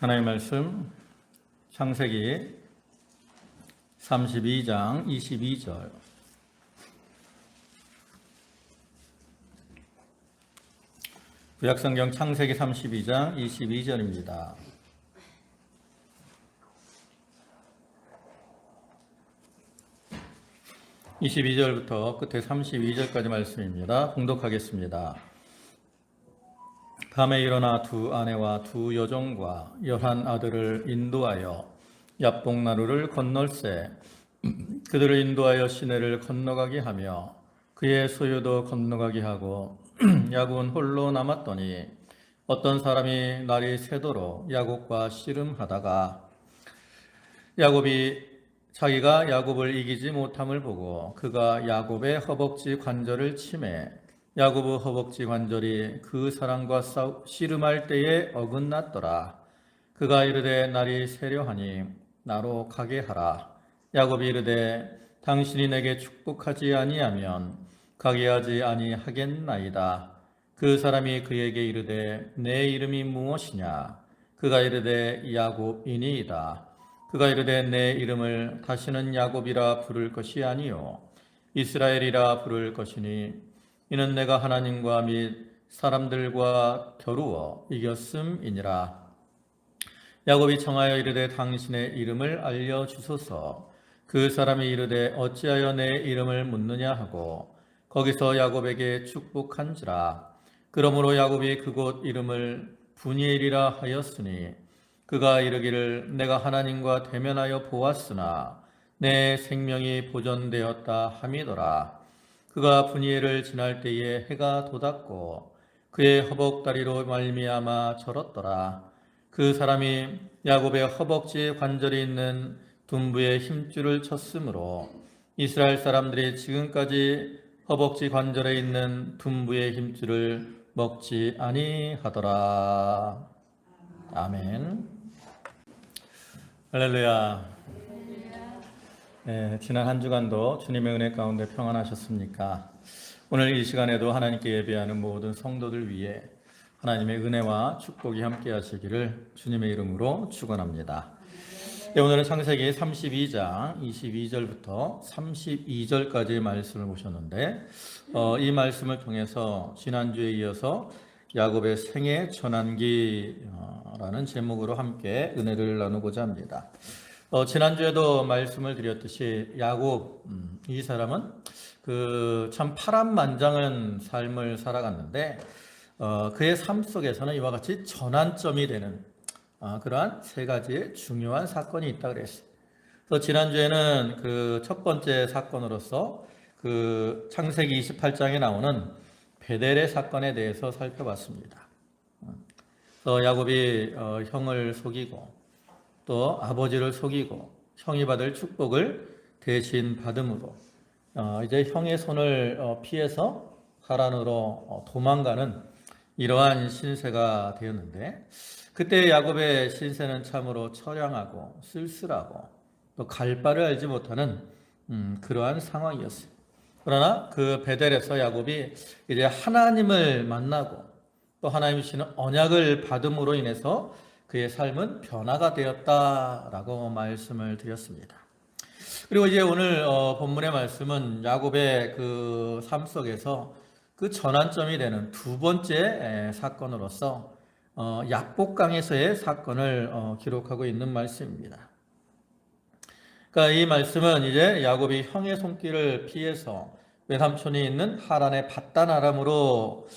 하나님의 말씀 창세기 32장 22절. 구약성경 창세기 32장 22절입니다. (22절부터) 끝에 32절까지 말씀입니다. 봉독하겠습니다. 밤에 일어나 두 아내와 두 여종과 11 아들을 인도하여 야복나루를 건널세 그들을 인도하여 시내를 건너가게 하며 그의 소유도 건너가게 하고 야곱은 홀로 남았더니 어떤 사람이 날이 새도록 야곱과 씨름하다가 야곱이 자기가 야곱을 이기지 못함을 보고 그가 야곱의 허벅지 관절을 치매 야곱의 허벅지 관절이 그 사람과 씨름할 때에 어긋났더라. 그가 이르되 날이 새려하니 나로 가게 하라. 야곱이 이르되 당신이 내게 축복하지 아니하면 가게 하지 아니하겠나이다. 그 사람이 그에게 이르되 내 이름이 무엇이냐? 그가 이르되 야곱이니이다. 그가 이르되 내 이름을 다시는 야곱이라 부를 것이 아니요 이스라엘이라 부를 것이니 이는 내가 하나님과 및 사람들과 겨루어 이겼음이니라. 야곱이 청하여 이르되 당신의 이름을 알려주소서. 그 사람이 이르되 어찌하여 내 이름을 묻느냐 하고 거기서 야곱에게 축복한지라. 그러므로 야곱이 그곳 이름을 브니엘이라 하였으니 그가 이르기를 내가 하나님과 대면하여 보았으나 내 생명이 보존되었다 함이더라. 그가 브니엘을 지날 때에 해가 돋았고 그의 허벅다리로 말미암아 절었더라. 그 사람이 야곱의 허벅지 관절이 있는 둔부의 힘줄을 쳤으므로 이스라엘 사람들이 지금까지 허벅지 관절에 있는 둔부의 힘줄을 먹지 아니하더라. 아멘. 할렐루야. 네, 지난 한 주간도 주님의 은혜 가운데 평안하셨습니까? 오늘 이 시간에도 하나님께 예배하는 모든 성도들 위해 하나님의 은혜와 축복이 함께 하시기를 주님의 이름으로 축원합니다. 네, 오늘은 창세기 32장 22절부터 32절까지의 말씀을 보셨는데 이 말씀을 통해서 지난주에 이어서 야곱의 생애 전환기라는 제목으로 함께 은혜를 나누고자 합니다. 지난주에도 말씀을 드렸듯이 야곱 이 사람은 참 파란만장한 삶을 살아갔는데 그의 삶 속에서는 이와 같이 전환점이 되는 그러한 세 가지의 중요한 사건이 있다 그랬어요. 그래서 지난주에는 그 첫 번째 사건으로서 그 창세기 28장에 나오는 베델의 사건에 대해서 살펴봤습니다. 그래서 야곱이 형을 속이고 또 아버지를 속이고 형이 받을 축복을 대신 받음으로 이제 형의 손을 피해서 하란으로 도망가는 이러한 신세가 되었는데 그때 야곱의 신세는 참으로 처량하고 쓸쓸하고 또 갈 바를 알지 못하는 그러한 상황이었어요. 그러나 그 베델에서 야곱이 이제 하나님을 만나고 또 하나님이 주시는 언약을 받음으로 인해서 그의 삶은 변화가 되었다라고 말씀을 드렸습니다. 그리고 이제 오늘 본문의 말씀은 야곱의 그 삶 속에서 그 전환점이 되는 두 번째 사건으로서 야복강에서의 사건을 기록하고 있는 말씀입니다. 그러니까 이 말씀은 이제 야곱이 형의 손길을 피해서 외삼촌이 있는 하란의 밧단 아람으로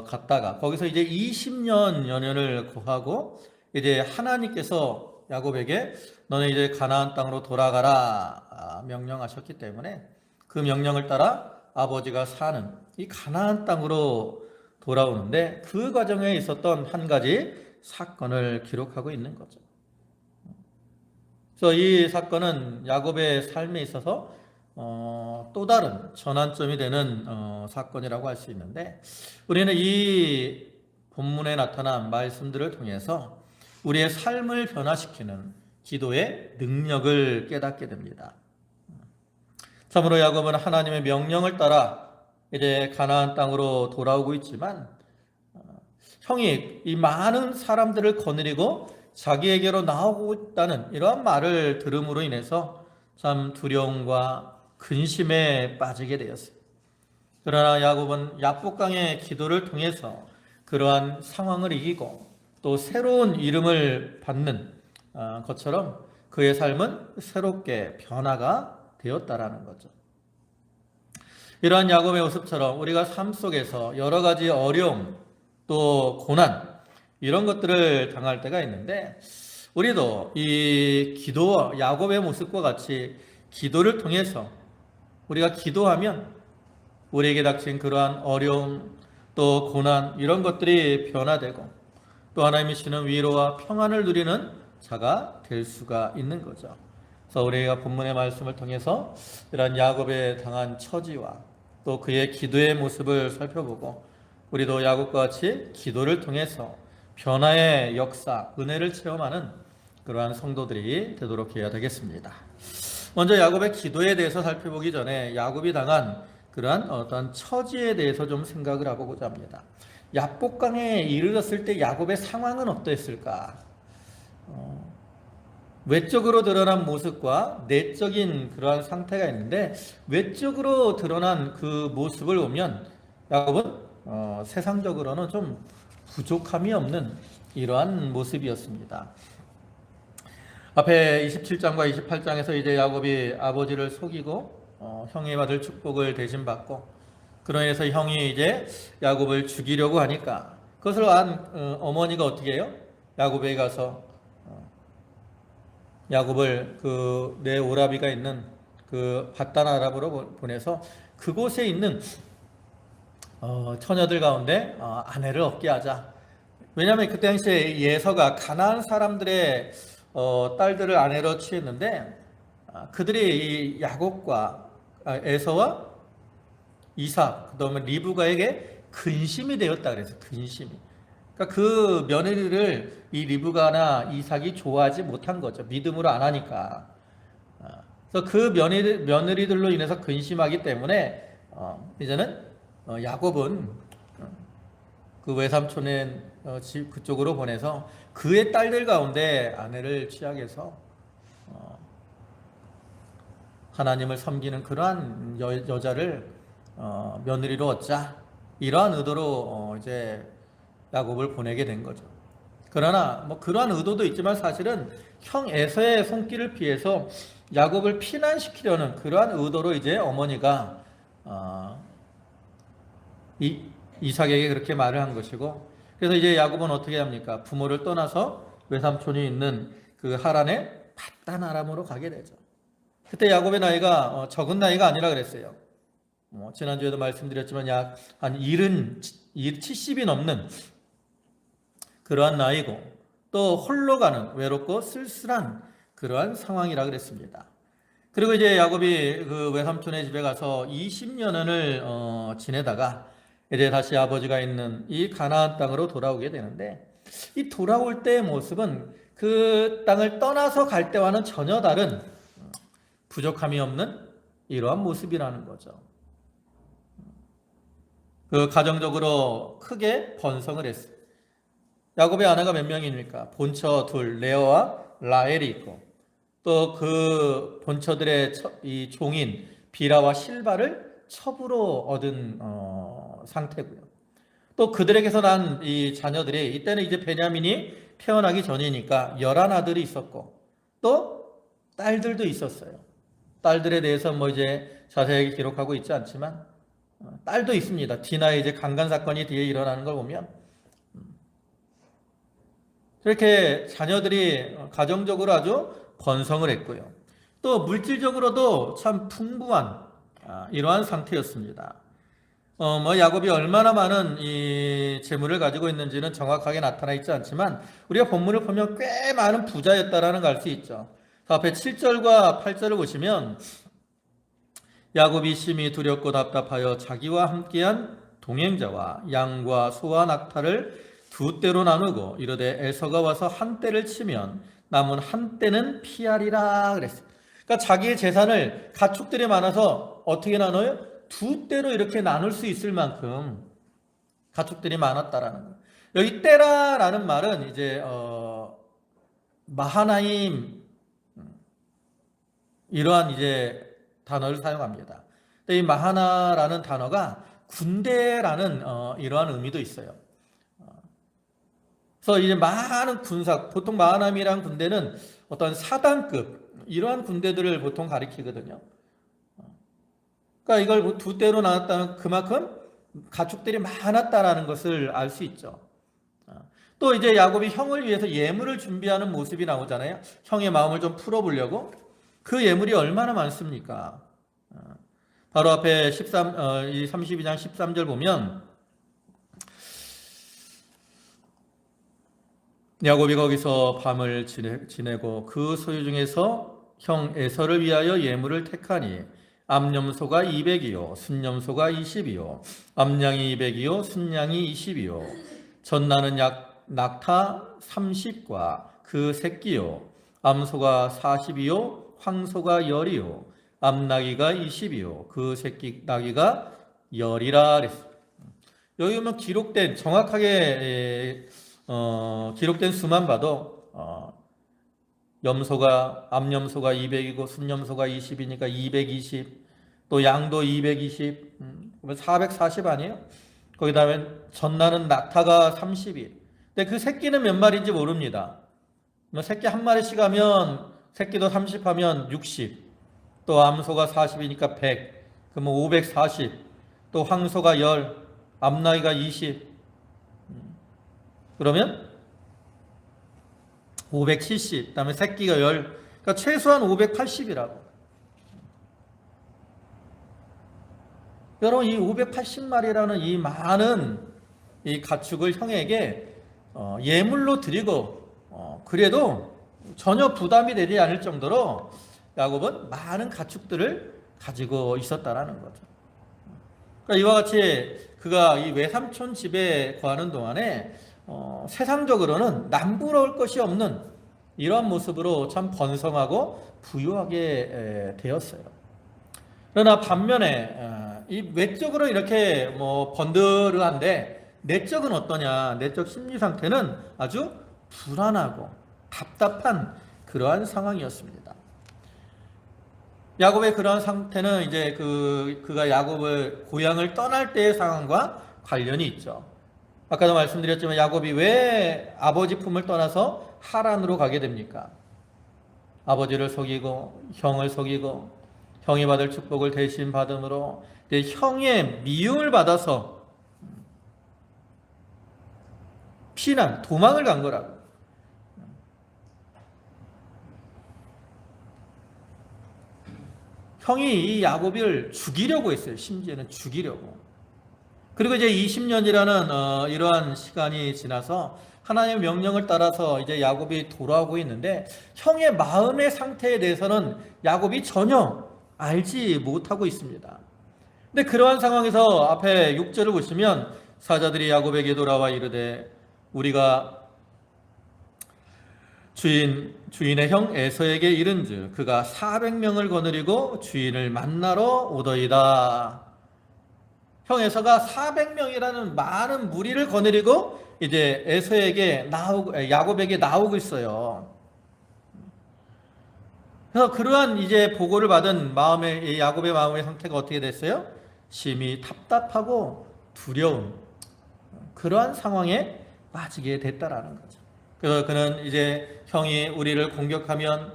갔다가 거기서 이제 20년 연연을 구하고 이제 하나님께서 야곱에게 너는 이제 가나안 땅으로 돌아가라 명령하셨기 때문에 그 명령을 따라 아버지가 사는 이 가나안 땅으로 돌아오는데 그 과정에 있었던 한 가지 사건을 기록하고 있는 거죠. 그래서 이 사건은 야곱의 삶에 있어서 또 다른 전환점이 되는 사건이라고 할 수 있는데 우리는 이 본문에 나타난 말씀들을 통해서 우리의 삶을 변화시키는 기도의 능력을 깨닫게 됩니다. 참으로 야곱은 하나님의 명령을 따라 이제 가나안 땅으로 돌아오고 있지만 형이 이 많은 사람들을 거느리고 자기에게로 나오고 있다는 이러한 말을 들음으로 인해서 참 두려움과 근심에 빠지게 되었어요. 그러나 야곱은 야복강의 기도를 통해서 그러한 상황을 이기고 또 새로운 이름을 받는 것처럼 그의 삶은 새롭게 변화가 되었다라는 거죠. 이러한 야곱의 모습처럼 우리가 삶 속에서 여러 가지 어려움 또 고난 이런 것들을 당할 때가 있는데 우리도 이 기도와 야곱의 모습과 같이 기도를 통해서 우리가 기도하면 우리에게 닥친 그러한 어려움 또 고난 이런 것들이 변화되고 또 하나님이 주시는 위로와 평안을 누리는 자가 될 수가 있는 거죠. 그래서 우리가 본문의 말씀을 통해서 이런 야곱의 당한 처지와 또 그의 기도의 모습을 살펴보고 우리도 야곱과 같이 기도를 통해서 변화의 역사, 은혜를 체험하는 그러한 성도들이 되도록 해야 되겠습니다. 먼저 야곱의 기도에 대해서 살펴보기 전에 야곱이 당한 그러한 어떤 처지에 대해서 좀 생각을 해보고자 합니다. 야복강에 이르렀을 때 야곱의 상황은 어땠을까? 외적으로 드러난 모습과 내적인 그러한 상태가 있는데 외적으로 드러난 그 모습을 보면 야곱은 세상적으로는 좀 부족함이 없는 이러한 모습이었습니다. 앞에 27장과 28장에서 이제 야곱이 아버지를 속이고 형이 받을 축복을 대신 받고 그로 인해서 형이 이제 야곱을 죽이려고 하니까 그것을 안 어머니가 어떻게 해요? 야곱에게 가서 야곱을 그 내 오라비가 있는 그 밧단 아랍으로 보내서 그곳에 있는 처녀들 가운데 아내를 얻게 하자. 왜냐하면 그때 당시에 예서가 가나안 사람들의 딸들을 아내로 취했는데 그들이 이 야곱과 에서와 이삭 그다음에 리브가에게 근심이 되었다 그래서 근심이. 그러니까 그 며느리를 이 리브가나 이삭이 좋아하지 못한 거죠. 믿음으로 안 하니까. 그래서 그 며느리들로 인해서 근심하기 때문에 이제는 야곱은 그 외삼촌의 집 그쪽으로 보내서 그의 딸들 가운데 아내를 취하게해서 하나님을 섬기는 그러한 여자를 며느리로 얻자 이러한 의도로 이제 야곱을 보내게 된 거죠. 그러나 뭐 그러한 의도도 있지만 사실은 형 에서의 손길을 피해서 야곱을 피난시키려는 그러한 의도로 이제 어머니가 이삭에게 그렇게 말을 한 것이고 그래서 이제 야곱은 어떻게 합니까? 부모를 떠나서 외삼촌이 있는 그 하란의 밧단 아람으로 가게 되죠. 그때 야곱의 나이가 적은 나이가 아니라 그랬어요. 지난주에도 말씀드렸지만 약 한 70이 넘는 그러한 나이고 또 홀로 가는 외롭고 쓸쓸한 그러한 상황이라 그랬습니다. 그리고 이제 야곱이 그 외삼촌의 집에 가서 20년을 지내다가 이제 다시 아버지가 있는 이 가나안 땅으로 돌아오게 되는데 이 돌아올 때의 모습은 그 땅을 떠나서 갈 때와는 전혀 다른 부족함이 없는 이러한 모습이라는 거죠. 그 가정적으로 크게 번성을 했어요. 야곱의 아내가 몇 명입니까? 본처 둘, 레아와 라헬이 있고 또 그 본처들의 이 종인 비라와 실바를 첩으로 얻은 상태고요. 또 그들에게서 난 이 자녀들이 이때는 이제 베냐민이 태어나기 전이니까 11아들이 있었고 또 딸들도 있었어요. 딸들에 대해서 뭐 이제 자세하게 기록하고 있지 않지만 딸도 있습니다. 디나의 이제 강간 사건이 뒤에 일어나는 걸 보면 이렇게 자녀들이 가정적으로 아주 번성을 했고요. 또 물질적으로도 참 풍부한 이러한 상태였습니다. 뭐 야곱이 얼마나 많은 이 재물을 가지고 있는지는 정확하게 나타나 있지 않지만 우리가 본문을 보면 꽤 많은 부자였다라는 걸 알 수 있죠. 앞에 7절과 8절을 보시면 야곱이 심히 두렵고 답답하여 자기와 함께한 동행자와 양과 소와 낙타를 두 떼로 나누고 이르되 에서가 와서 한 떼를 치면 남은 한 떼는 피하리라 그랬어요. 그러니까 자기의 재산을 가축들이 많아서 어떻게 나눠요? 두 떼로 이렇게 나눌 수 있을 만큼 가축들이 많았다라는 거예요. 여기 떼라라는 말은 이제 마하나임 이러한 이제 단어를 사용합니다. 근데 이 마하나라는 단어가 군대라는 이러한 의미도 있어요. 그래서 이제 많은 군사, 보통 마하나임이라는 군대는 어떤 사단급 이러한 군대들을 보통 가리키거든요. 그러니까 이걸 두 대로 나눴다는 그만큼 가축들이 많았다라는 것을 알 수 있죠. 또 이제 야곱이 형을 위해서 예물을 준비하는 모습이 나오잖아요. 형의 마음을 좀 풀어보려고. 그 예물이 얼마나 많습니까? 바로 앞에 32장 13절 보면 야곱이 거기서 밤을 지내고 그 소유 중에서 형 에서를 위하여 예물을 택하니 암염소가 200이요 순염소가 20이요 암양이 200이요 순양이 20이요 전나는 낙타 30과 그 새끼요 암소가 40이요 황소가 10이요 암나귀가 20이요 그 새끼 나귀가 10이라 그랬어요. 여기 보면 기록된 정확하게 기록된 수만 봐도 암염소가 200이고 순염소가 20이니까 220, 또 양도 220, 그러면 440 아니에요? 거기다음에 전나는 낙타가 30이. 근데 그 새끼는 몇 마리인지 모릅니다. 새끼 한 마리씩 하면 새끼도 30 하면 60, 또 암소가 40이니까 100, 그러면 540, 또 황소가 10, 암나귀가 20, 그러면 570, 그 다음에 새끼가 10, 그러니까 최소한 580이라고. 여러분, 이 580마리라는 이 많은 이 가축을 형에게 예물로 드리고, 그래도 전혀 부담이 되지 않을 정도로 야곱은 많은 가축들을 가지고 있었다라는 거죠. 그러니까 이와 같이 그가 이 외삼촌 집에 거하는 동안에 세상적으로는 남부러울 것이 없는 이러한 모습으로 참 번성하고 부유하게 되었어요. 그러나 반면에 이 외적으로 이렇게 번들한데 내적은 어떠냐? 내적 심리 상태는 아주 불안하고 답답한 그러한 상황이었습니다. 야곱의 그러한 상태는 이제 그가 야곱을 고향을 떠날 때의 상황과 관련이 있죠. 아까도 말씀드렸지만 야곱이 왜 아버지 품을 떠나서 하란으로 가게 됩니까? 아버지를 속이고 형을 속이고 형이 받을 축복을 대신 받음으로 형의 미움을 받아서 피난, 도망을 간 거라고. 형이 이 야곱을 죽이려고 했어요. 심지어는 죽이려고. 그리고 이제 20년이라는 이러한 시간이 지나서 하나님의 명령을 따라서 이제 야곱이 돌아오고 있는데 형의 마음의 상태에 대해서는 야곱이 전혀 알지 못하고 있습니다. 근데 그러한 상황에서 앞에 6절을 보시면 사자들이 야곱에게 돌아와 이르되 우리가 주인의 형 에서에게 이른즉 그가 400명을 거느리고 주인을 만나러 오더이다. 형 에서가 400명이라는 많은 무리를 거느리고 이제 야곱에게 나오고 있어요. 그래서 그러한 이제 보고를 받은 야곱의 마음의 상태가 어떻게 됐어요? 심히 답답하고 두려운 그러한 상황에 빠지게 됐다라는 거죠. 그래서 그는 이제 형이 우리를 공격하면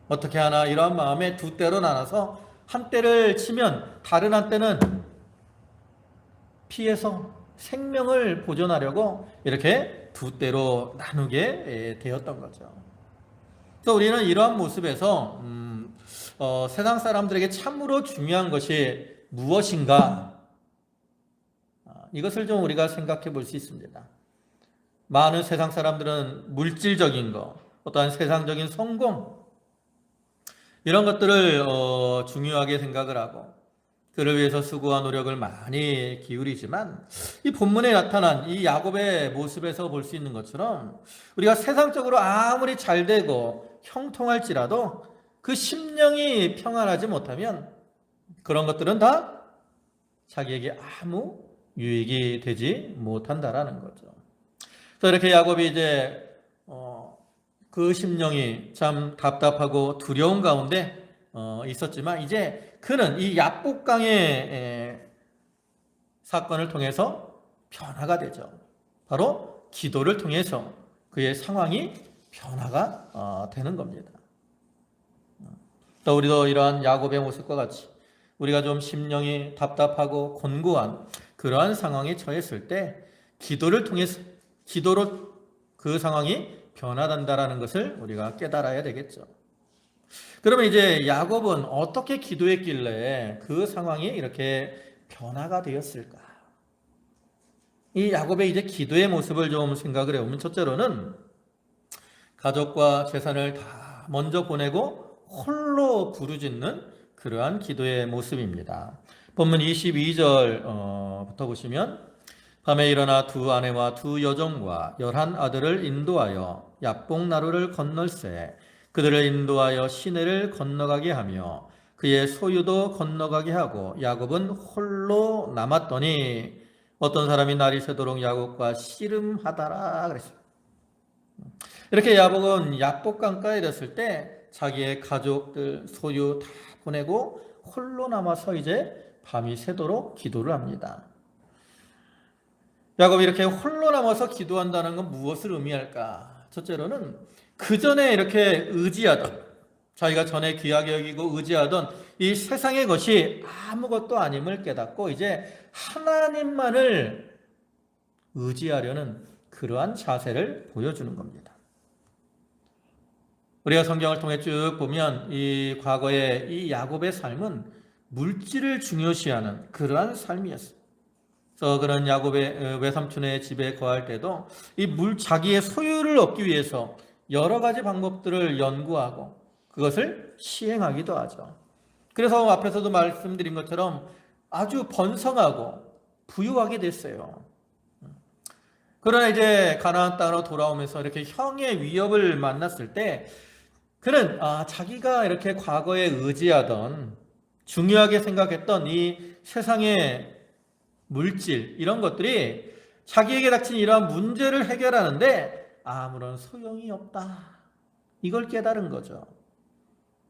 어떻게 하나 이러한 마음에 두 때로 나눠서 한 때를 치면 다른 한 때는 피해서 생명을 보존하려고 이렇게 두 때로 나누게 되었던 거죠. 그래서 우리는 이러한 모습에서 세상 사람들에게 참으로 중요한 것이 무엇인가? 이것을 좀 우리가 생각해 볼 수 있습니다. 많은 세상 사람들은 물질적인 것, 어떠한 세상적인 성공, 이런 것들을 중요하게 생각을 하고 그를 위해서 수고와 노력을 많이 기울이지만 이 본문에 나타난 이 야곱의 모습에서 볼 수 있는 것처럼 우리가 세상적으로 아무리 잘 되고 형통할지라도 그 심령이 평안하지 못하면 그런 것들은 다 자기에게 아무 유익이 되지 못한다라는 거죠. 그래서 이렇게 야곱이 이제 그 심령이 참 답답하고 두려운 가운데 있었지만 이제 그는 이 야복강의 사건을 통해서 변화가 되죠. 바로 기도를 통해서 그의 상황이 변화가 되는 겁니다. 또 우리도 이러한 야곱의 모습과 같이 우리가 좀 심령이 답답하고 곤고한 그러한 상황에 처했을 때 기도를 통해서 기도로 그 상황이 변화된다라는 것을 우리가 깨달아야 되겠죠. 그러면 이제 야곱은 어떻게 기도했길래 그 상황이 이렇게 변화가 되었을까? 이 야곱의 이제 기도의 모습을 좀 생각을 해보면 첫째로는 가족과 재산을 다 먼저 보내고 홀로 부르짖는 그러한 기도의 모습입니다. 본문 22절부터 보시면 밤에 일어나 두 아내와 두 여종과 11 아들을 인도하여 야복 나루를 건널세 그들을 인도하여 시내를 건너가게 하며 그의 소유도 건너가게 하고 야곱은 홀로 남았더니 어떤 사람이 날이 새도록 야곱과 씨름하더라 그랬어요. 이렇게 야곱은 야복강가에 이랬을 때 자기의 가족들 소유 다 보내고 홀로 남아서 이제 밤이 새도록 기도를 합니다. 야곱이 이렇게 홀로 남아서 기도한다는 건 무엇을 의미할까? 첫째로는 그 전에 이렇게 의지하던 자기가 전에 귀하게 여기고 의지하던 이 세상의 것이 아무것도 아님을 깨닫고 이제 하나님만을 의지하려는 그러한 자세를 보여주는 겁니다. 우리가 성경을 통해 쭉 보면 이 과거의 이 야곱의 삶은 물질을 중요시하는 그러한 삶이었어요. 그래서 그런 야곱의 외삼촌의 집에 거할 때도 자기의 소유를 얻기 위해서 여러 가지 방법들을 연구하고 그것을 시행하기도 하죠. 그래서 앞에서도 말씀드린 것처럼 아주 번성하고 부유하게 됐어요. 그러나 이제 가나안 땅으로 돌아오면서 이렇게 형의 위협을 만났을 때 그는 자기가 이렇게 과거에 의지하던 중요하게 생각했던 이 세상의 물질 이런 것들이 자기에게 닥친 이러한 문제를 해결하는데 아무런 소용이 없다. 이걸 깨달은 거죠.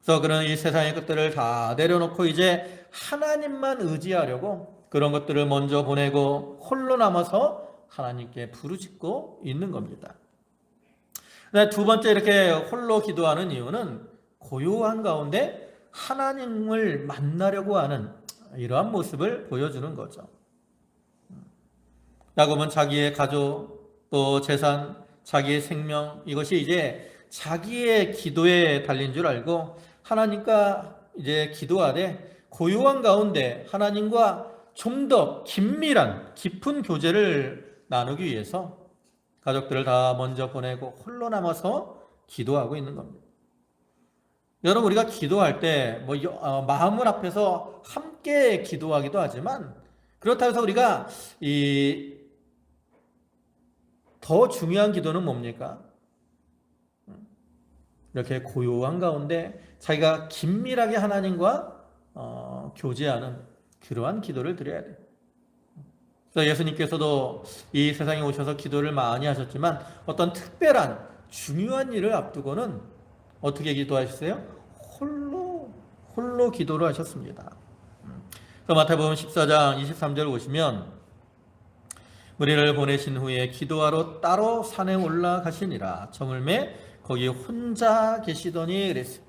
그래서 그런 이 세상의 것들을 다 내려놓고 이제 하나님만 의지하려고 그런 것들을 먼저 보내고 홀로 남아서 하나님께 부르짖고 있는 겁니다. 두 번째 이렇게 홀로 기도하는 이유는 고요한 가운데 하나님을 만나려고 하는 이러한 모습을 보여주는 거죠. 야곱은 자기의 가족 또 재산 자기의 생명 이것이 이제 자기의 기도에 달린 줄 알고 하나님과 이제 기도하되 고요한 가운데 하나님과 좀 더 긴밀한 깊은 교제를 나누기 위해서 가족들을 다 먼저 보내고 홀로 남아서 기도하고 있는 겁니다. 여러분 우리가 기도할 때 마음을 합해서 함께 기도하기도 하지만 그렇다고 해서 우리가 더 중요한 기도는 뭡니까? 이렇게 고요한 가운데 자기가 긴밀하게 하나님과 교제하는 그러한 기도를 드려야 돼요. 그래서 예수님께서도 이 세상에 오셔서 기도를 많이 하셨지만 어떤 특별한 중요한 일을 앞두고는 어떻게 기도하셨어요? 홀로 기도를 하셨습니다. 그래서 마태복음 14장 23절 보시면 무리를 보내신 후에 기도하러 따로 산에 올라가시니라 저물매 거기 혼자 계시더니 그랬어요.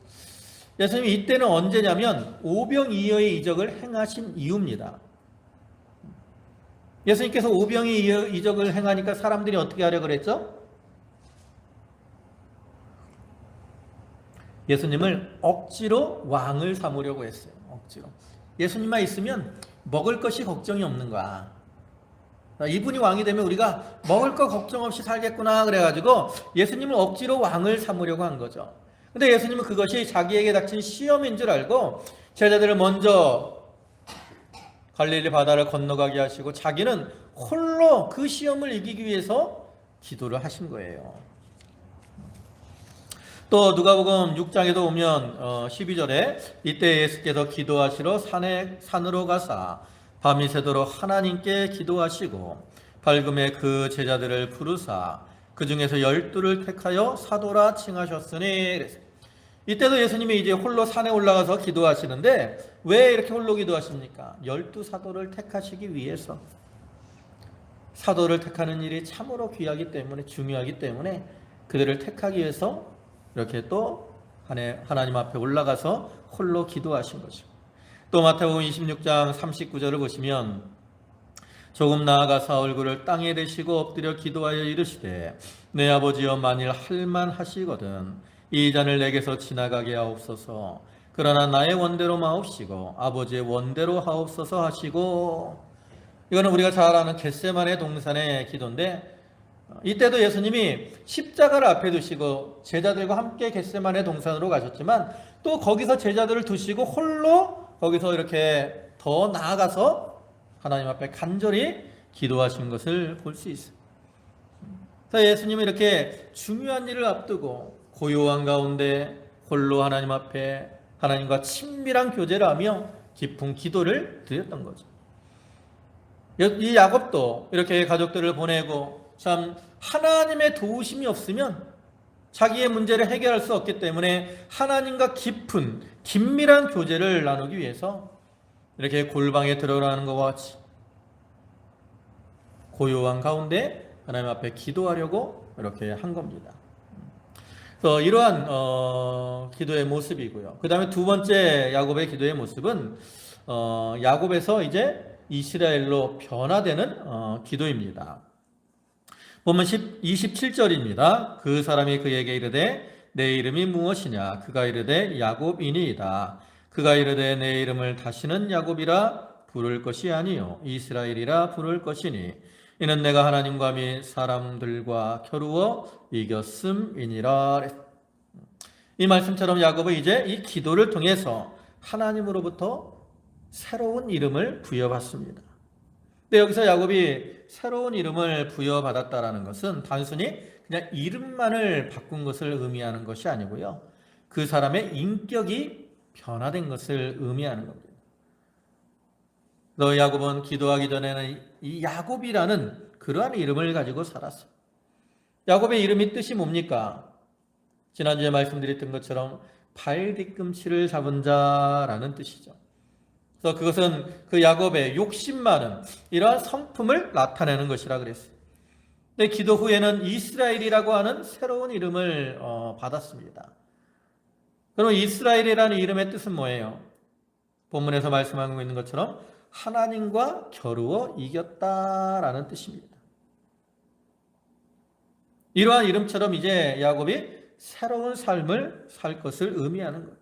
예수님이 이때는 언제냐면 오병이어의 이적을 행하신 이유입니다. 예수님께서 오병이어 이적을 행하니까 사람들이 어떻게 하려고 그랬죠? 예수님을 억지로 왕을 삼으려고 했어요. 억지로. 예수님만 있으면 먹을 것이 걱정이 없는 거야. 이분이 왕이 되면 우리가 먹을 거 걱정 없이 살겠구나 그래가지고 예수님을 억지로 왕을 삼으려고 한 거죠. 근데 예수님은 그것이 자기에게 닥친 시험인 줄 알고 제자들을 먼저 갈릴리 바다를 건너가게 하시고 자기는 홀로 그 시험을 이기기 위해서 기도를 하신 거예요. 또 누가복음 6장에도 보면 12절에 이때 예수께서 기도하시러 산으로 가사 밤이 새도록 하나님께 기도하시고 밝음에 그 제자들을 부르사 그 중에서 12를 택하여 사도라 칭하셨으니 그랬어요. 이때도 예수님이 이제 홀로 산에 올라가서 기도하시는데 왜 이렇게 홀로 기도하십니까? 12사도를 택하시기 위해서. 사도를 택하는 일이 참으로 귀하기 때문에, 중요하기 때문에 그들을 택하기 위해서 이렇게 또 하나님 앞에 올라가서 홀로 기도하신 거죠. 또 마태복음 26장 39절을 보시면 조금 나아가사 얼굴을 땅에 대시고 엎드려 기도하여 이르시되 내 아버지여 만일 할만하시거든 이 잔을 내게서 지나가게 하옵소서. 그러나 나의 원대로 마옵시고 아버지의 원대로 하옵소서 하시고. 이거는 우리가 잘 아는 겟세마네 동산의 기도인데 이때도 예수님이 십자가를 앞에 두시고 제자들과 함께 겟세마네 동산으로 가셨지만 또 거기서 제자들을 두시고 홀로 거기서 이렇게 더 나아가서 하나님 앞에 간절히 기도하신 것을 볼 수 있어요. 그래서 예수님은 이렇게 중요한 일을 앞두고 고요한 가운데 홀로 하나님 앞에 하나님과 친밀한 교제를 하며 깊은 기도를 드렸던 거죠. 이 야곱도 이렇게 가족들을 보내고 참 하나님의 도우심이 없으면 자기의 문제를 해결할 수 없기 때문에 하나님과 깊은 긴밀한 교제를 나누기 위해서 이렇게 골방에 들어가는 것과 같이 고요한 가운데 하나님 앞에 기도하려고 이렇게 한 겁니다. 그래서 이러한 기도의 모습이고요. 그 다음에 두 번째 야곱의 기도의 모습은 야곱에서 이제 이스라엘로 변화되는 기도입니다. 보면 27절입니다. 그 사람이 그에게 이르되 내 이름이 무엇이냐? 그가 이르되 야곱이니이다. 그가 이르되 내 이름을 다시는 야곱이라 부를 것이 아니요 이스라엘이라 부를 것이니 이는 내가 하나님과 및 사람들과 겨루어 이겼음이니라. 이 말씀처럼 야곱은 이제 이 기도를 통해서 하나님으로부터 새로운 이름을 부여받습니다. 근데 여기서 야곱이 새로운 이름을 부여받았다라는 것은 단순히 그냥 이름만을 바꾼 것을 의미하는 것이 아니고요. 그 사람의 인격이 변화된 것을 의미하는 겁니다. 야곱은 기도하기 전에는 이 야곱이라는 그러한 이름을 가지고 살았어요. 야곱의 이름이 뜻이 뭡니까? 지난주에 말씀드렸던 것처럼 발 뒤꿈치를 잡은 자라는 뜻이죠. 그래서 그것은 그 야곱의 욕심 많은 이러한 성품을 나타내는 것이라 그랬어요. 근데 기도 후에는 이스라엘이라고 하는 새로운 이름을 받았습니다. 그럼 이스라엘이라는 이름의 뜻은 뭐예요? 본문에서 말씀하고 있는 것처럼 하나님과 겨루어 이겼다라는 뜻입니다. 이러한 이름처럼 이제 야곱이 새로운 삶을 살 것을 의미하는 거예요.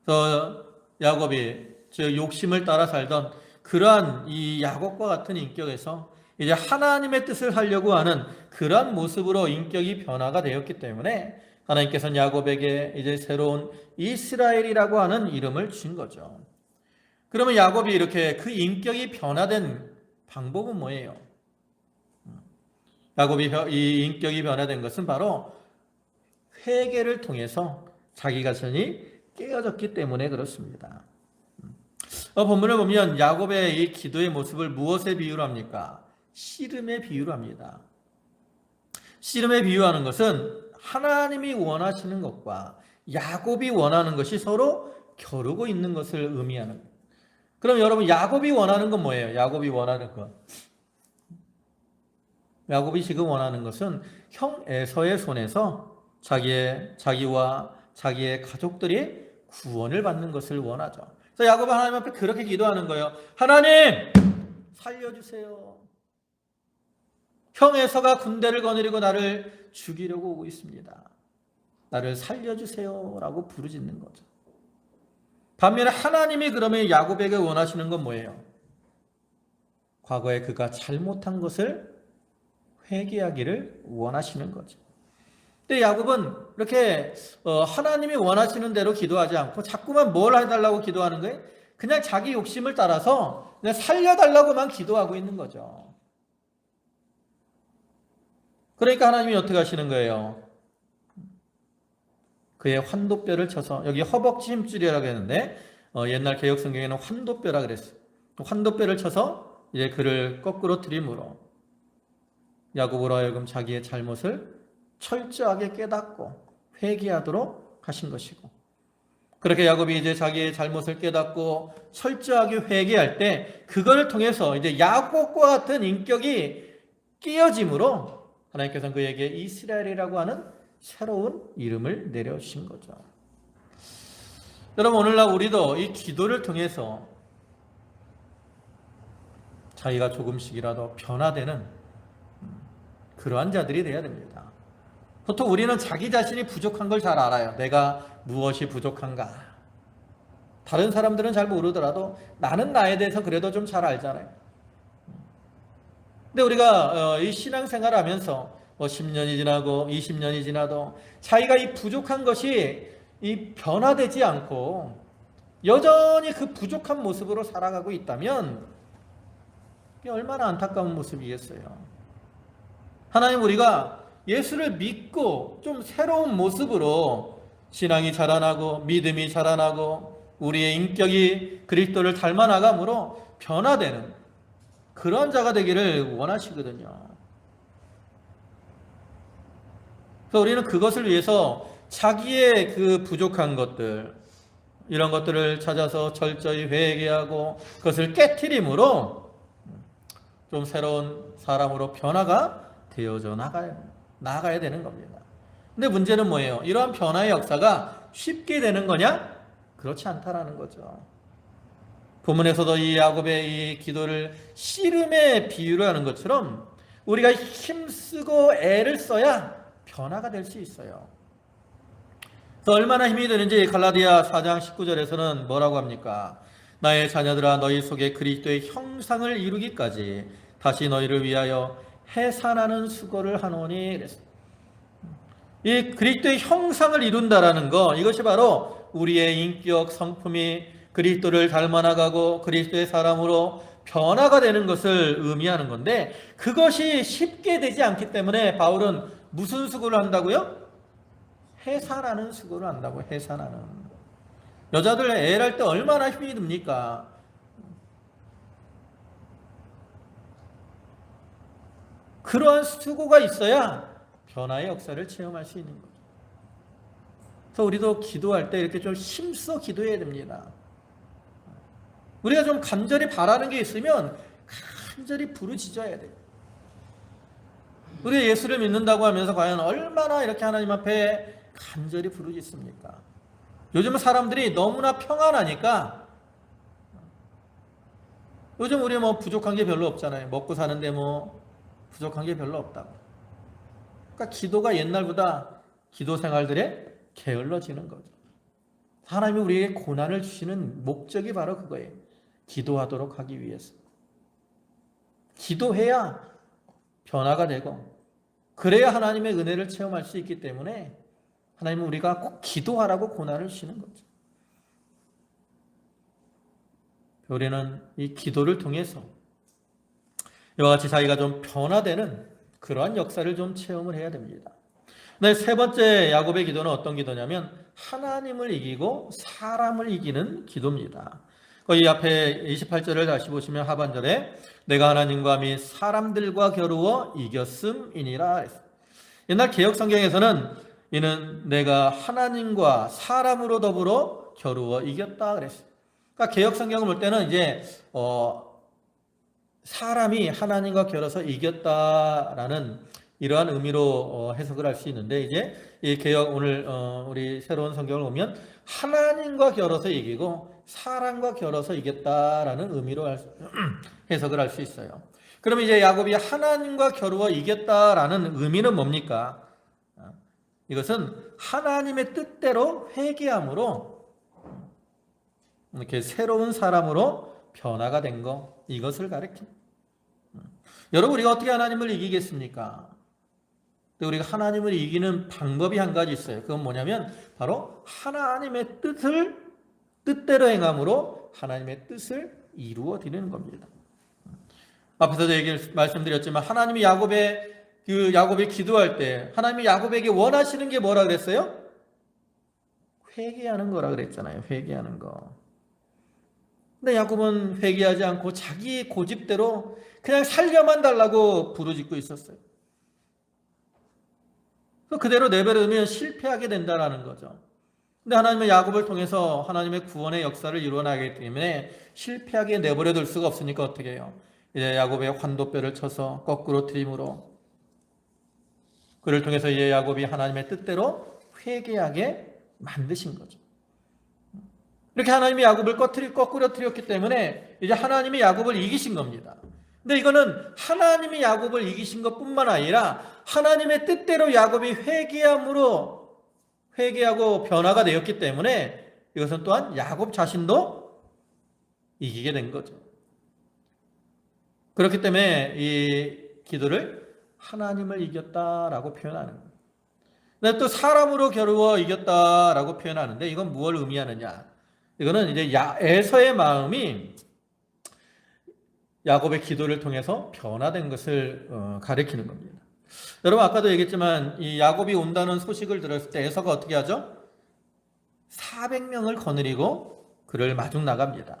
그래서 야곱이 저 욕심을 따라 살던 그러한 이 야곱과 같은 인격에서 이제 하나님의 뜻을 하려고 하는 그러한 모습으로 인격이 변화가 되었기 때문에 하나님께서는 야곱에게 이제 새로운 이스라엘이라고 하는 이름을 준 거죠. 그러면 야곱이 이렇게 그 인격이 변화된 방법은 뭐예요? 야곱이 이 인격이 변화된 것은 바로 회개를 통해서 자기 자신이 깨어졌기 때문에 그렇습니다. 본문을 보면 야곱의 이 기도의 모습을 무엇에 비유로 합니까? 씨름에 비유로 합니다. 씨름에 비유하는 것은 하나님이 원하시는 것과 야곱이 원하는 것이 서로 겨루고 있는 것을 의미하는 거예요. 그럼 여러분 야곱이 원하는 건 뭐예요? 야곱이 원하는 것. 야곱이 지금 원하는 것은 형 에서의 손에서 자기와 자기의 가족들이 구원을 받는 것을 원하죠. 그래서 야곱은 하나님 앞에 그렇게 기도하는 거예요. 하나님 살려주세요. 형 에서가 군대를 거느리고 나를 죽이려고 오고 있습니다. 나를 살려주세요 라고 부르짖는 거죠. 반면에 하나님이 그러면 야곱에게 원하시는 건 뭐예요? 과거에 그가 잘못한 것을 회개하기를 원하시는 거죠. 근데 야곱은 이렇게 하나님이 원하시는 대로 기도하지 않고 자꾸만 뭘 해달라고 기도하는 거예요? 그냥 자기 욕심을 따라서 그냥 살려달라고만 기도하고 있는 거죠. 그러니까 하나님이 어떻게 하시는 거예요? 그의 환도뼈를 쳐서, 여기 허벅지 힘줄이라고 했는데 옛날 개역 성경에는 환도뼈라 그랬어요. 환도뼈를 쳐서 이제 그를 거꾸로 들이므로 야곱으로 하여금 자기의 잘못을 철저하게 깨닫고 회개하도록 하신 것이고, 그렇게 야곱이 이제 자기의 잘못을 깨닫고 철저하게 회개할 때 그걸 통해서 이제 야곱과 같은 인격이 끼어짐으로 하나님께서는 그에게 이스라엘이라고 하는 새로운 이름을 내려주신 거죠. 여러분, 오늘날 우리도 이 기도를 통해서 자기가 조금씩이라도 변화되는 그러한 자들이 되어야 됩니다. 보통 우리는 자기 자신이 부족한 걸 잘 알아요. 내가 무엇이 부족한가. 다른 사람들은 잘 모르더라도 나는 나에 대해서 그래도 좀 잘 알잖아요. 근데 우리가 이 신앙생활 하면서 10년이 지나고 20년이 지나도 자기가 이 부족한 것이 이 변화되지 않고 여전히 그 부족한 모습으로 살아가고 있다면 이게 얼마나 안타까운 모습이겠어요. 하나님, 우리가 예수를 믿고 좀 새로운 모습으로 신앙이 자라나고 믿음이 자라나고 우리의 인격이 그리스도를 닮아나감으로 변화되는 그런 자가 되기를 원하시거든요. 그래서 우리는 그것을 위해서 자기의 그 부족한 것들, 이런 것들을 찾아서 철저히 회개하고 그것을 깨트림으로 좀 새로운 사람으로 변화가 되어져 나가야 되는 겁니다. 근데 문제는 뭐예요? 이러한 변화의 역사가 쉽게 되는 거냐? 그렇지 않다라는 거죠. 본문에서도 이 야곱의 이 기도를 씨름의 비유로 하는 것처럼 우리가 힘쓰고 애를 써야 변화가 될 수 있어요. 그래서 얼마나 힘이 드는지 갈라디아 4장 19절에서는 뭐라고 합니까? 나의 자녀들아, 너희 속에 그리스도의 형상을 이루기까지 다시 너희를 위하여 해산하는 수고를 하노니. 이 그리스도의 형상을 이룬다라는 거, 이것이 바로 우리의 인격 성품이 그리스도를 닮아나가고 그리스도의 사람으로 변화가 되는 것을 의미하는 건데, 그것이 쉽게 되지 않기 때문에 바울은 무슨 수고를 한다고요? 해산하는 수고를 한다고. 해산하는. 여자들 애를 할 때 얼마나 힘이 듭니까? 그러한 수고가 있어야 변화의 역사를 체험할 수 있는 거죠. 그래서 우리도 기도할 때 이렇게 좀 힘써 기도해야 됩니다. 우리가 좀 간절히 바라는 게 있으면 간절히 부르짖어야 돼요. 우리가 예수를 믿는다고 하면서 과연 얼마나 이렇게 하나님 앞에 간절히 부르짖습니까? 요즘은 사람들이 너무나 평안하니까 요즘 우리 뭐 부족한 게 별로 없잖아요. 먹고 사는데 뭐 부족한 게 별로 없다고. 그러니까 기도가 옛날보다 기도 생활들에 게을러지는 거죠. 하나님이 우리에게 고난을 주시는 목적이 바로 그거예요. 기도하도록 하기 위해서. 기도해야 변화가 되고 그래야 하나님의 은혜를 체험할 수 있기 때문에 하나님은 우리가 꼭 기도하라고 고난을 주시는 거죠. 우리는 이 기도를 통해서 이와 같이 자기가 좀 변화되는 그러한 역사를 좀 체험을 해야 됩니다. 네, 세 번째 야곱의 기도는 어떤 기도냐면 하나님을 이기고 사람을 이기는 기도입니다. 거기 앞에 28절을 다시 보시면 하반절에 내가 하나님과 및 사람들과 겨루어 이겼음이니라. 옛날 개역 성경에서는 이는 내가 하나님과 사람으로 더불어 겨루어 이겼다 그랬어요. 그러니까 개역 성경을 볼 때는 이제 사람이 하나님과 겨뤄서 이겼다라는 이러한 의미로 해석을 할 수 있는데, 이제 이 개역 오늘 우리 새로운 성경을 보면 하나님과 겨뤄서 이기고 사람과 겨뤄서 이겼다라는 의미로 해석을 할 수 있어요. 그러면 이제 야곱이 하나님과 겨루어 이겼다라는 의미는 뭡니까? 이것은 하나님의 뜻대로 회개함으로 이렇게 새로운 사람으로 변화가 된 거, 이것을 가리킵니다. 여러분, 우리가 어떻게 하나님을 이기겠습니까? 우리가 하나님을 이기는 방법이 한 가지 있어요. 그건 뭐냐면 바로 하나님의 뜻대로 행함으로 하나님의 뜻을 이루어 드리는 겁니다. 앞에서도 말씀드렸지만 하나님이 야곱이 기도할 때 하나님이 야곱에게 원하시는 게 뭐라 그랬어요? 회개하는 거라 그랬잖아요. 회개하는 거. 근데 야곱은 회개하지 않고 자기 고집대로 그냥 살려만 달라고 부르짖고 있었어요. 그대로 내버려두면 실패하게 된다라는 거죠. 근데 하나님은 야곱을 통해서 하나님의 구원의 역사를 이루어나가기 때문에 실패하게 내버려둘 수가 없으니까 어떻게 해요? 이제 야곱의 환도뼈를 쳐서 거꾸로 들이므로 그를 통해서 이제 야곱이 하나님의 뜻대로 회개하게 만드신 거죠. 이렇게 하나님이 야곱을 거꾸로 틀었기 때문에 이제 하나님이 야곱을 이기신 겁니다. 근데 이거는 하나님이 야곱을 이기신 것뿐만 아니라 하나님의 뜻대로 야곱이 회개하고 변화가 되었기 때문에 이것은 또한 야곱 자신도 이기게 된 거죠. 그렇기 때문에 이 기도를 하나님을 이겼다라고 표현하는 거예요. 근데 또 사람으로 겨루어 이겼다라고 표현하는데 이건 무엇을 의미하느냐? 이거는 이제 에서의 마음이 야곱의 기도를 통해서 변화된 것을 가리키는 겁니다. 여러분 아까도 얘기했지만 이 야곱이 온다는 소식을 들었을 때 에서가 어떻게 하죠? 400명을 거느리고 그를 마중 나갑니다.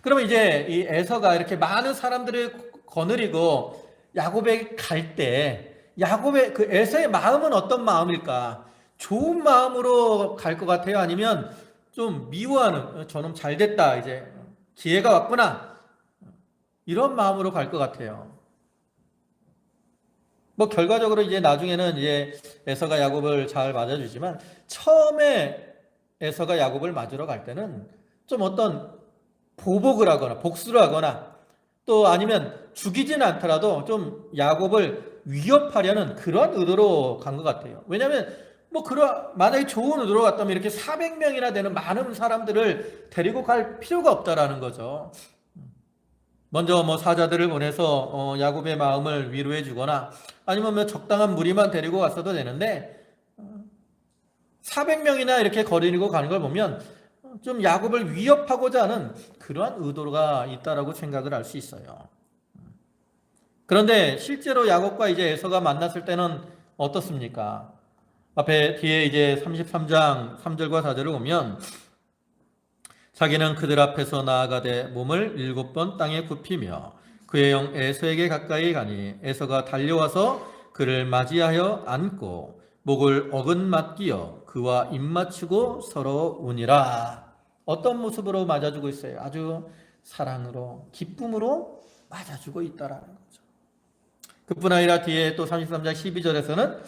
그러면 이제 이 에서가 이렇게 많은 사람들을 거느리고 야곱에 갈 때 야곱의 그 에서의 마음은 어떤 마음일까? 좋은 마음으로 갈 것 같아요? 아니면 좀 미워하는, 저놈 잘 됐다, 이제 기회가 왔구나, 이런 마음으로 갈 것 같아요. 뭐 결과적으로 이제 나중에는 이제 에서가 야곱을 잘 맞아주지만 처음에 에서가 야곱을 맞으러 갈 때는 좀 어떤 보복을 하거나 복수를 하거나 또 아니면 죽이지는 않더라도 좀 야곱을 위협하려는 그런 의도로 간 것 같아요. 왜냐하면 뭐 만약에 좋은 의도로 갔다면 이렇게 400명이나 되는 많은 사람들을 데리고 갈 필요가 없다라는 거죠. 먼저 뭐 사자들을 보내서 야곱의 마음을 위로해 주거나 아니면 뭐 적당한 무리만 데리고 갔어도 되는데 400명이나 이렇게 거느리고 가는 걸 보면 좀 야곱을 위협하고자 하는 그러한 의도가 있다라고 생각을 할 수 있어요. 그런데 실제로 야곱과 이제 에서가 만났을 때는 어떻습니까? 뒤에 이제 33장 3절과 4절을 보면 자기는 그들 앞에서 나아가되 몸을 7번 땅에 굽히며 그의 형 에서에게 가까이 가니 에서가 달려와서 그를 맞이하여 안고 목을 어긋맞기어 그와 입맞추고 서로 우니라. 어떤 모습으로 맞아주고 있어요? 아주 사랑으로 기쁨으로 맞아주고 있다라는 거죠. 그뿐 아니라 뒤에 또 33장 12절에서는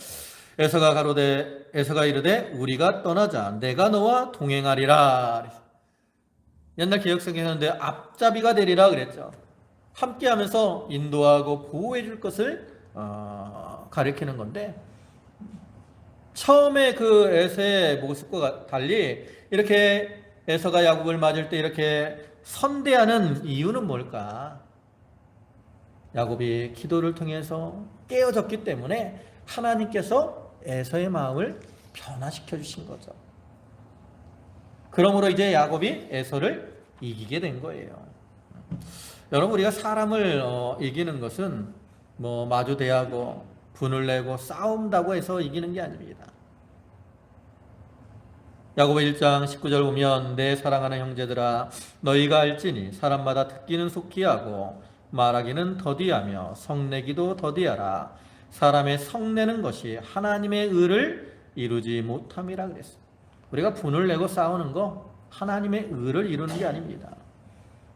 에서가 이르되 우리가 떠나자 내가 너와 동행하리라. 옛날 개역성경에는 앞잡이가 되리라 그랬죠. 함께하면서 인도하고 보호해 줄 것을 가리키는 건데 처음에 그 에서의 모습과 달리 이렇게 에서가 야곱을 맞을 때 이렇게 선대하는 이유는 뭘까? 야곱이 기도를 통해서 깨어졌기 때문에 하나님께서 에서의 마음을 변화시켜 주신 거죠. 그러므로 이제 야곱이 에서를 이기게 된 거예요. 여러분 우리가 사람을 이기는 것은 뭐 마주 대하고 분을 내고 싸운다고 해서 이기는 게 아닙니다. 야고보 1장 19절 보면 내 사랑하는 형제들아 너희가 알지니 사람마다 듣기는 속히 하고 말하기는 더디하며 성내기도 더디하라. 사람의 성내는 것이 하나님의 의를 이루지 못함이라 그랬어요. 우리가 분을 내고 싸우는 거 하나님의 의를 이루는 게 아닙니다.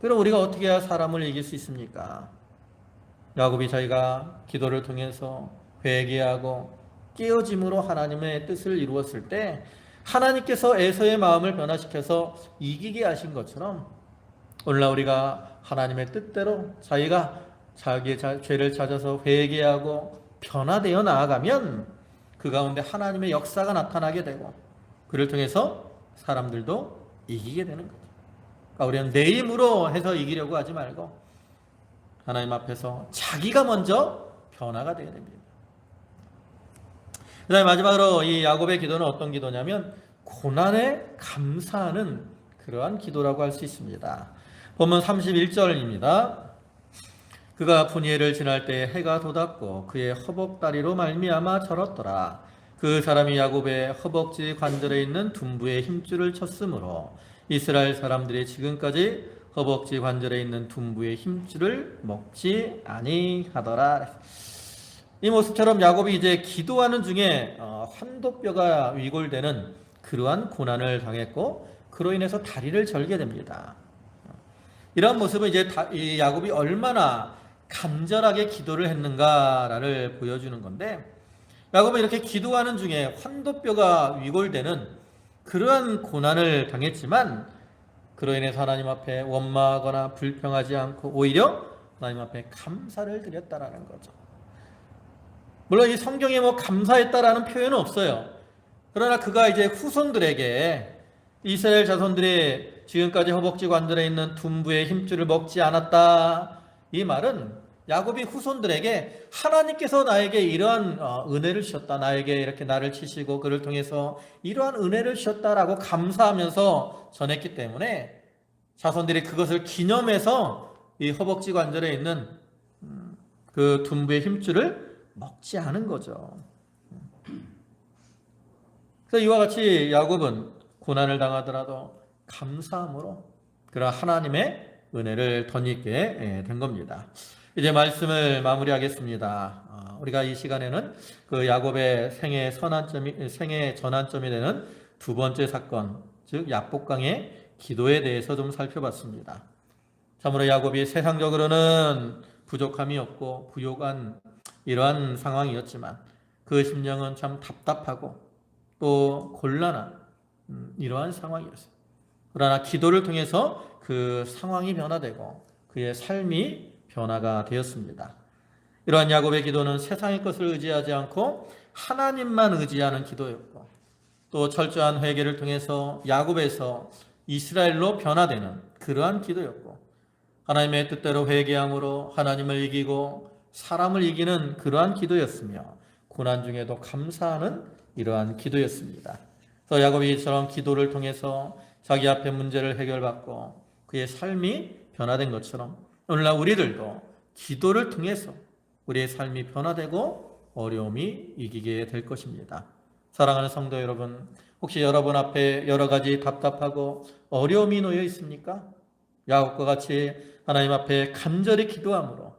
그럼 우리가 어떻게 해야 사람을 이길 수 있습니까? 야곱이 자기가 기도를 통해서 회개하고 깨어짐으로 하나님의 뜻을 이루었을 때 하나님께서 에서의 마음을 변화시켜서 이기게 하신 것처럼 오늘날 우리가 하나님의 뜻대로 자기가 자기의 죄를 찾아서 회개하고 변화되어 나아가면 그 가운데 하나님의 역사가 나타나게 되고 그를 통해서 사람들도 이기게 되는 거죠. 그러니까 우리는 내 힘으로 해서 이기려고 하지 말고 하나님 앞에서 자기가 먼저 변화가 되어야 됩니다. 그 다음에 마지막으로 이 야곱의 기도는 어떤 기도냐면 고난에 감사하는 그러한 기도라고 할 수 있습니다. 본문 31절입니다. 그가 분이엘을 지날 때 해가 돋았고 그의 허벅다리로 말미암아 절었더라. 그 사람이 야곱의 허벅지 관절에 있는 둔부의 힘줄을 쳤으므로 이스라엘 사람들이 지금까지 허벅지 관절에 있는 둔부의 힘줄을 먹지 아니하더라. 이 모습처럼 야곱이 이제 기도하는 중에 환도뼈가 위골되는 그러한 고난을 당했고 그로 인해서 다리를 절게 됩니다. 이러한 모습은 이제 이 야곱이 얼마나 간절하게 기도를 했는가를 보여주는 건데, 야곱은 이렇게 기도하는 중에 환도뼈가 위골되는 그러한 고난을 당했지만 그로 인해서 하나님 앞에 원망하거나 불평하지 않고 오히려 하나님 앞에 감사를 드렸다라는 거죠. 물론 이 성경에 감사했다라는 표현은 없어요. 그러나 그가 이제 후손들에게 이스라엘 자손들이 지금까지 허벅지 관절에 있는 둔부의 힘줄을 먹지 않았다, 이 말은 야곱이 후손들에게 하나님께서 나에게 이러한 은혜를 주셨다, 나에게 이렇게 나를 치시고 그를 통해서 이러한 은혜를 주셨다라고 감사하면서 전했기 때문에 자손들이 그것을 기념해서 이 허벅지 관절에 있는 그 둔부의 힘줄을 먹지 않은 거죠. 그래서 이와 같이 야곱은 고난을 당하더라도 감사함으로 그런 하나님의 은혜를 덧입게 된 겁니다. 이제 말씀을 마무리하겠습니다. 우리가 이 시간에는 그 야곱의 생애 전환점이 되는 두 번째 사건, 즉 야복강의 기도에 대해서 좀 살펴봤습니다. 참으로 야곱이 세상적으로는 부족함이 없고 부요한 이러한 상황이었지만 그 심령은 참 답답하고 또 곤란한 이러한 상황이었어요. 그러나 기도를 통해서 그 상황이 변화되고 그의 삶이 변화가 되었습니다. 이러한 야곱의 기도는 세상의 것을 의지하지 않고 하나님만 의지하는 기도였고, 또 철저한 회개를 통해서 야곱에서 이스라엘로 변화되는 그러한 기도였고, 하나님의 뜻대로 회개함으로 하나님을 이기고 사람을 이기는 그러한 기도였으며, 고난 중에도 감사하는 이러한 기도였습니다. 그래서 야곱이 이처럼 기도를 통해서 자기 앞에 문제를 해결받고 그의 삶이 변화된 것처럼 오늘날 우리들도 기도를 통해서 우리의 삶이 변화되고 어려움이 이기게 될 것입니다. 사랑하는 성도 여러분, 혹시 여러분 앞에 여러 가지 답답하고 어려움이 놓여 있습니까? 야곱과 같이 하나님 앞에 간절히 기도함으로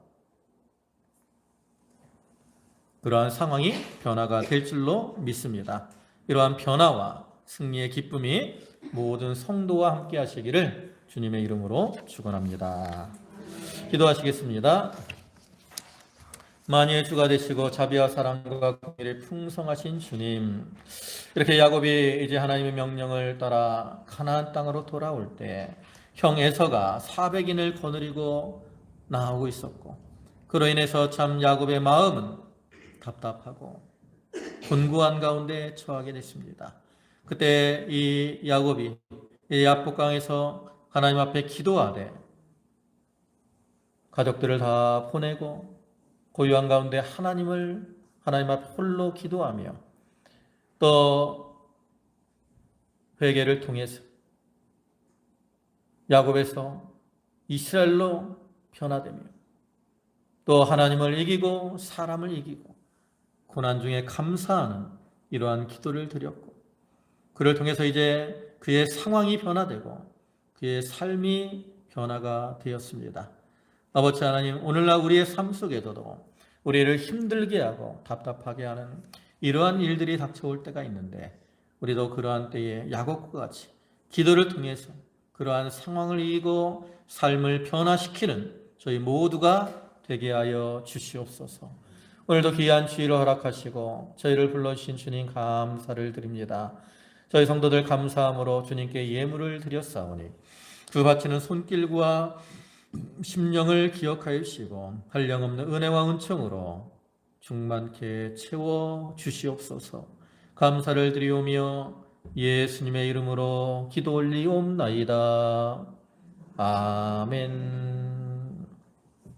그러한 상황이 변화가 될 줄로 믿습니다. 이러한 변화와 승리의 기쁨이 모든 성도와 함께 하시기를 주님의 이름으로 축원합니다. 기도하시겠습니다. 만유의 주가 되시고 자비와 사랑과 공의를 풍성하신 주님, 이렇게 야곱이 이제 하나님의 명령을 따라 가나안 땅으로 돌아올 때 형 에서가 400인을 거느리고 나오고 있었고, 그로 인해서 참 야곱의 마음은 답답하고 곤고한 가운데 처하게 됐습니다. 그때 이 야곱이 이 야복강에서 하나님 앞에 기도하되 가족들을 다 보내고 고요한 가운데 하나님 앞에 홀로 기도하며 또 회개를 통해서 야곱에서 이스라엘로 변화되며 또 하나님을 이기고 사람을 이기고 고난 중에 감사하는 이러한 기도를 드렸고, 그를 통해서 이제 그의 상황이 변화되고 그의 삶이 변화가 되었습니다. 아버지 하나님, 오늘날 우리의 삶 속에도 우리를 힘들게 하고 답답하게 하는 이러한 일들이 닥쳐올 때가 있는데, 우리도 그러한 때에 야곱과 같이 기도를 통해서 그러한 상황을 이기고 삶을 변화시키는 저희 모두가 되게 하여 주시옵소서. 오늘도 귀한 주의를 허락하시고 저희를 불러주신 주님 감사를 드립니다. 저희 성도들 감사함으로 주님께 예물을 드렸사오니 그 바치는 손길과 심령을 기억하여 주시고 한량없는 은혜와 은총으로 충만케 채워 주시옵소서. 감사를 드리오며 예수님의 이름으로 기도 올리옵나이다. 아멘.